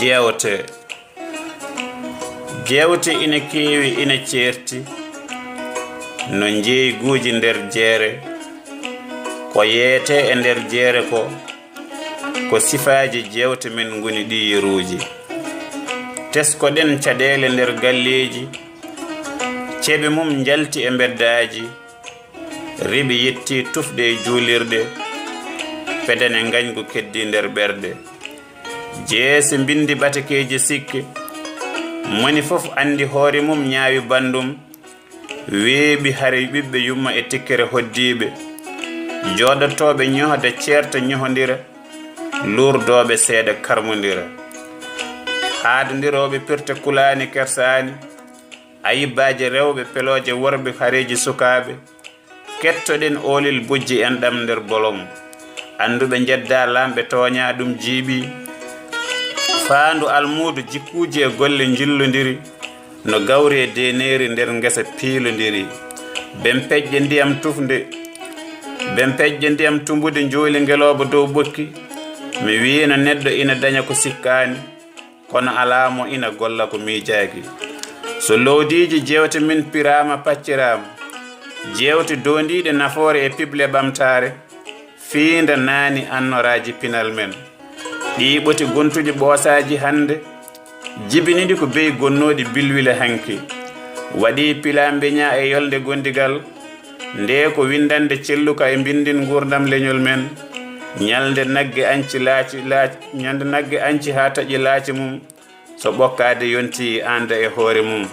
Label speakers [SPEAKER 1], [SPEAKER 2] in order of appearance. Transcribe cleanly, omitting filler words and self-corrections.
[SPEAKER 1] jewte ina keewi ina ceerti no jeeyguuji nder jeere ko yeete e nder jeere ko sifaaji jewte men ngoni ɗi yeruuji teskoɗen caɗeele nder galleeji ceɓe mum njalti e beddaaji riɓi yetti tufɗe e juulirɗe pedene ngañgu keddi nder ɓerɗe jeese mbindi ɓatakeeji sikke moni fof andi hoore mum ñaawi bandum weeɓi hare ɓiɓɓe yumma e tikkere hoddiiɓe jooɗotooɓe ñohda ceerta ñohondira luurdooɓe seeɗa karmondira haadondirooɓe pirte kulaani kersaani ayibbaaji rewɓe pelooje worɓe hareeji sukaaɓe kettoɗen oolil bojji en ɗam nder bolom annduɓe jedda lamɓe tooñaa ɗum jiiɓi faandu almuudu jikkuuji e golle jillondiri no gawri e deneeri nder ngesa piilondiri ben peƴƴe ndiyam tumbude njooli ngelooba dow bokki mi wiino neɗɗo ina daña ko sikkaani kono alaamo ina golla ko miijaaki so lowdiiji jewte min piraama pacciraama jewte doondiiɗe nafoore e pible ɓamtaare fiinda naani annoraaji pinal men ɗi ɓoti gontuɗi ɓoosaaji hannde jibiniɗi ko beyi gonnooɗi bilwile hanki waɗi pilambeña e yolde gondigal nde ko windande celluka e mbindin gurdam leñol men ñalde nagge anci ha taƴi laaci mum so ɓokkaade yonti anda e hoore mum